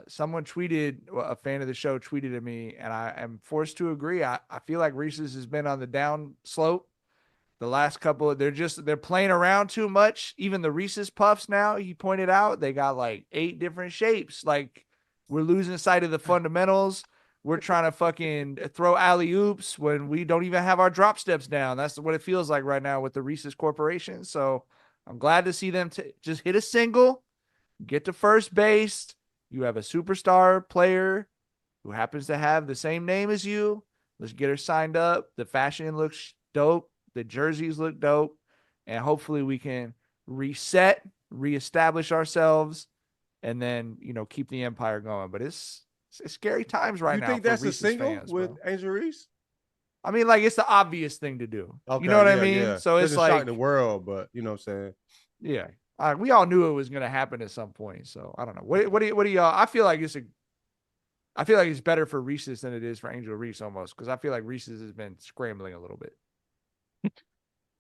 Someone tweeted, a fan of the show tweeted at me, and I am forced to agree. I feel like Reese's has been on the down slope. The last couple, they're playing around too much. Even the Reese's Puffs now, he pointed out, they got like 8 different shapes. Like we're losing sight of the fundamentals. We're trying to fucking throw alley-oops when we don't even have our drop steps down. That's what it feels like right now with the Reese's Corporation. So I'm glad to see them just hit a single, get to first base. You have a superstar player who happens to have the same name as you. Let's get her signed up. The fashion looks dope. The jerseys look dope. And hopefully we can reestablish ourselves, and then, keep the empire going. But it's scary times right now. You think that's Reese's a single fans, with Angel Reese? I mean, like, it's the obvious thing to do. Okay, you know what I mean? Yeah. So it's like shocking the world, but you know what I'm saying? Yeah. We all knew it was going to happen at some point. So I don't know. What do y'all? I feel like it's better for Reese's than it is for Angel Reese almost, because I feel like Reese's has been scrambling a little bit.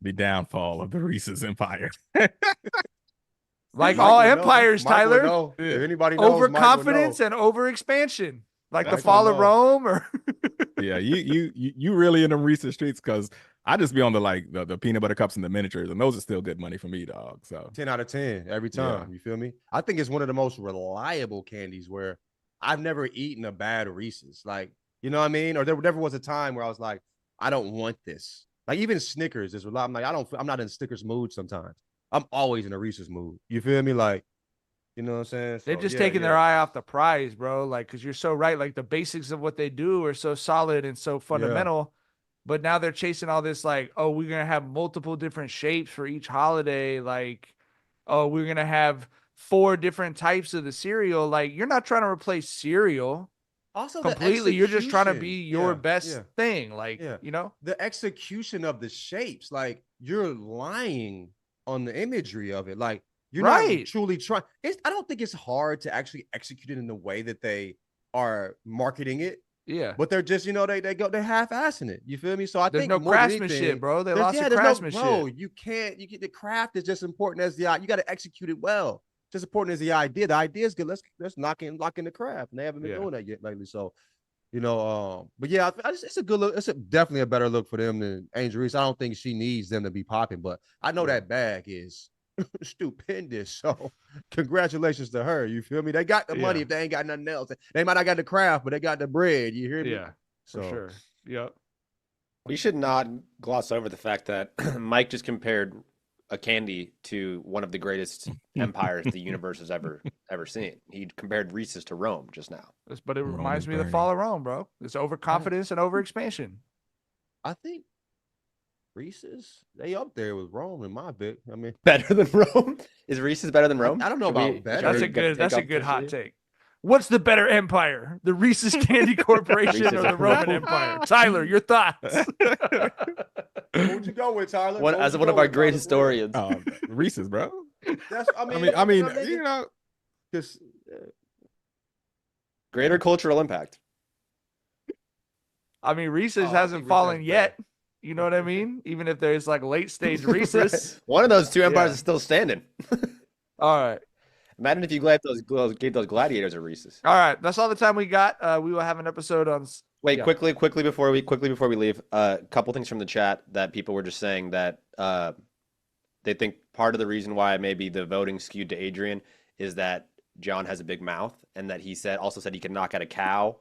The downfall of the Reese's empire. Like all empires, Tyler. If anybody knows, overconfidence and overexpansion, like the fall of Rome. Or yeah, you really in them Reese's streets, because I just be on the peanut butter cups and the miniatures, and those are still good money for me, dog. So 10 out of 10 every time. Yeah. You feel me? I think it's one of the most reliable candies where I've never eaten a bad Reese's. Like, you know what I mean? Or there never was a time where I was like, I don't want this. Like even Snickers is a lot. I'm like, I'm not in Snickers mood sometimes. I'm always in a Reese's mood. You feel me? Like, you know what I'm saying? They're just taking their eye off the prize, bro. Like, because you're so right. Like the basics of what they do are so solid and so fundamental. Yeah. But now they're chasing all this, like, oh, we're going to have multiple different shapes for each holiday. Like, oh, we're going to have 4 different types of the cereal. Like, you're not trying to replace cereal. Also, completely, you're just trying to be your best thing. Like, the execution of the shapes, like you're lying on the imagery of it. Like you're not truly trying. I don't think it's hard to actually execute it in the way that they are marketing it. Yeah. But they're just, they're half-assing it. You feel me? So there's think no craftsmanship, bro. They lost the craftsmanship. You get the craft is just important as you got to execute it well. Just important as the idea. The idea is good. Let's lock in the craft. And they haven't been doing that yet lately. So, but yeah, it's a good look. It's definitely a better look for them than Angel Reese. I don't think she needs them to be popping, but I know that bag is stupendous. So congratulations to her. You feel me? They got the money if they ain't got nothing else. They might not got the craft, but they got the bread. You hear me? Yeah, for sure. Yep. We should not gloss over the fact that Mike just compared a candy to one of the greatest empires the universe has ever seen. He compared Reese's to Rome just now. But it reminds me of the fall of Rome, bro. It's overconfidence and overexpansion. I think Reese's, they up there with Rome in my book. I mean, better than Rome? Is Reese's better than Rome? I don't know about better. That's a good hot take. What's the better empire, the Reese's Candy Corporation or the Roman Empire? Tyler, your thoughts? What would you go with, Tyler? As one of our great historians. Reese's, bro. That's, I mean, you know, just Greater cultural impact. I mean, Reese's hasn't fallen yet. You know what I mean? Even if there's like late stage Reese's. One of those two empires is still standing. All right. Imagine if you gave those gladiators a Reese's. All right. That's all the time we got. We will have an episode on. Wait, quickly before we leave, a couple things from the chat that people were just saying that they think part of the reason why maybe the voting skewed to Adrian is that John has a big mouth, and that he also said he could knock out a cow,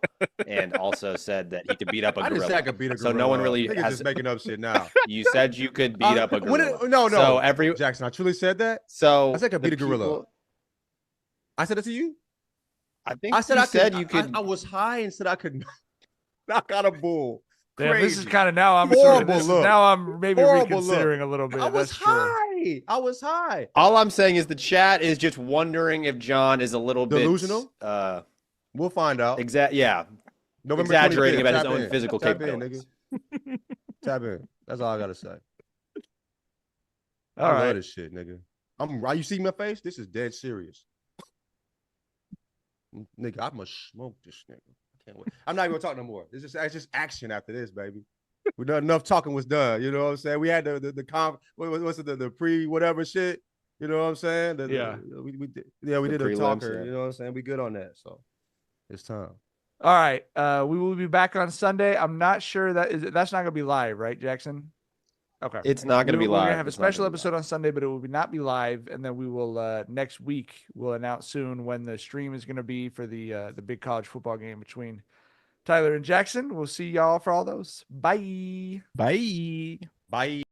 and also said that he could beat up a gorilla. I didn't say I could beat a gorilla. So no one really has just making up shit now. You said you could beat up a gorilla. No. So Jackson, I truly said that. So I said I could beat a gorilla. I said it to you. I think I said you could. I was high and said I could knock out a bull. Damn, this is kind of now I'm maybe reconsidering a little bit. I was high. I was high. All I'm saying is the chat is just wondering if John is a little delusional. We'll find out. Yeah. November exaggerating 25th. about his Tap own in. physical Tap capabilities. In, Tap in. That's all I gotta say. All I right. love this shit, nigga. You see my face? This is dead serious. Nigga, I must smoke this nigga. I can't wait. I'm not even gonna talk no more. It's just action after this, baby. We done enough talking was done. You know what I'm saying? We had the pre whatever shit. You know what I'm saying? We did a talker. Yeah. You know what I'm saying? We good on that. So it's time. All right. We will be back on Sunday. I'm not sure that's not gonna be live, right, Jackson? Okay. It's not going to be live. We're going to have a special episode on Sunday, but it will not be live. And then we will, next week, we'll announce soon when the stream is going to be for the big college football game between Tyler and Jackson. We'll see y'all for all those. Bye. Bye. Bye.